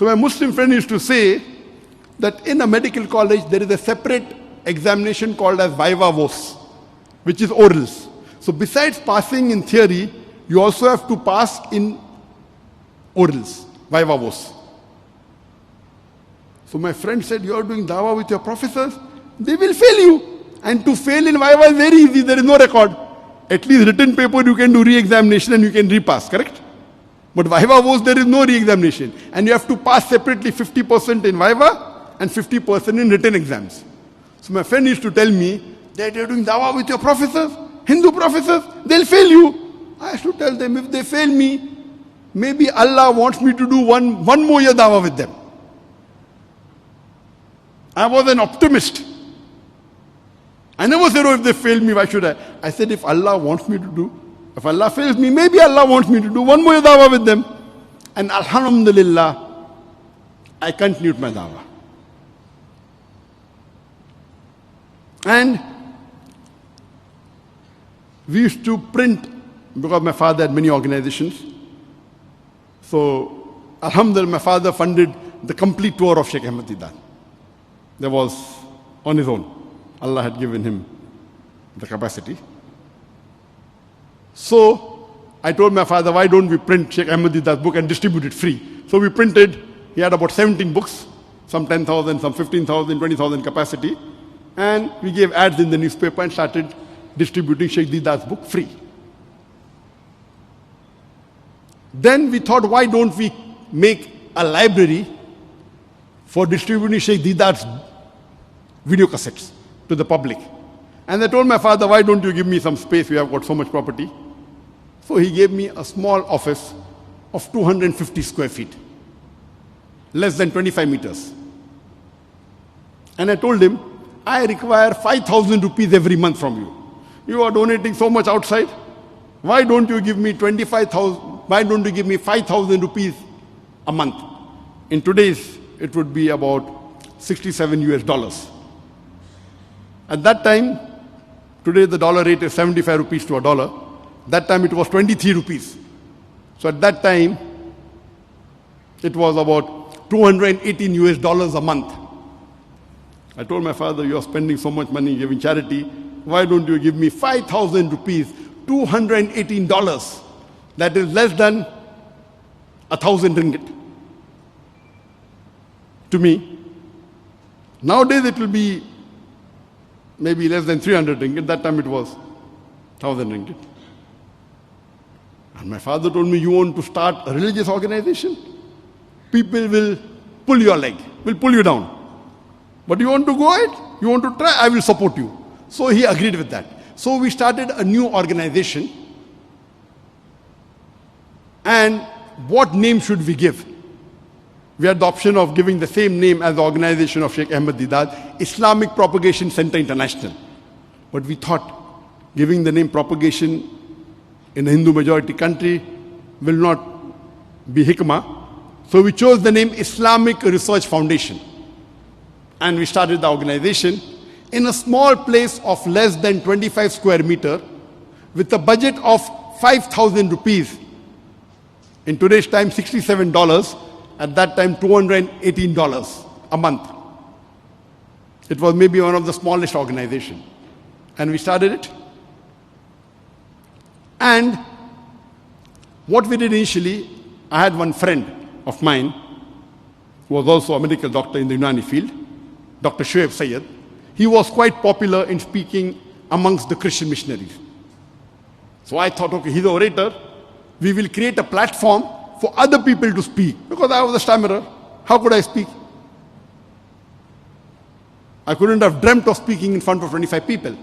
So my Muslim friend used to say that in a medical college there is a separate examination called as viva voce, which is orals. So besides passing in theory, you also have to pass in orals, viva voce. So my friend said, you are doing dawah with your professors, they will fail you. And to fail in viva is very easy, there is no record. At least written paper you can do re-examination and you can repass, correct? But viva voce, there is no re-examination. And you have to pass separately 50% in viva and 50% in written exams. So my friend used to tell me that you're doing dawah with your professors, Hindu professors, they'll fail you. I used to tell them, if they fail me, maybe Allah wants me to do one more year dawah with them. I was an optimist. I never said, oh, if they fail me, why should I? I said, if Allah wants me to do, if Allah fails me, maybe Allah wants me to do one more dawah with them. And alhamdulillah, I continued my dawah. And we used to print, because my father had many organizations. So, alhamdulillah, my father funded the complete tour of Sheikh Ahmad Didat. There was on his own. Allah had given him the capacity. So, I told my father, why don't we print Sheikh Ahmad Didat's book and distribute it free? So we printed, he had about 17 books, some 10,000, some 15,000, 20,000 capacity. And we gave ads in the newspaper and started distributing Sheikh Didat's book free. Then we thought, why don't we make a library for distributing Sheikh Didat's video cassettes to the public. And I told my father, why don't you give me some space, we have got so much property. So he gave me a small office of 250 square feet, less than 25 meters. And I told him, I require 5,000 rupees every month from you. You are donating so much outside. Why don't you give me 25,000, why don't you give me 5,000 rupees a month? In today's, it would be about 67 US dollars. At that time, today the dollar rate is 75 rupees to a dollar. That time it was 23 rupees. So at that time, it was about 218 US dollars a month. I told my father, you are spending so much money giving charity. Why don't you give me 5,000 rupees, $218? That is less than 1,000 ringgit to me. Nowadays it will be maybe less than 300 ringgit. That time it was 1,000 ringgit. And my father told me, you want to start a religious organization? People will pull your leg, will pull you down. But you want to go ahead? You want to try? I will support you. So he agreed with that. So we started a new organization. And what name should we give? We had the option of giving the same name as the organization of Sheikh Ahmad Didat, Islamic Propagation Center International. But we thought giving the name propagation in a Hindu majority country will not be hikmah. So we chose the name Islamic Research Foundation. And we started the organization in a small place of less than 25 square meter with a budget of 5,000 rupees. In today's time, $67. At that time, $218 a month. It was maybe one of the smallest organizations. And we started it. And what we did initially, I had one friend of mine who was also a medical doctor in the Unani field, Dr. Shoaib Sayyed. He was quite popular in speaking amongst the Christian missionaries. So I thought, okay, he's an orator. We will create a platform for other people to speak. Because I was a stammerer. How could I speak? I couldn't have dreamt of speaking in front of 25 people.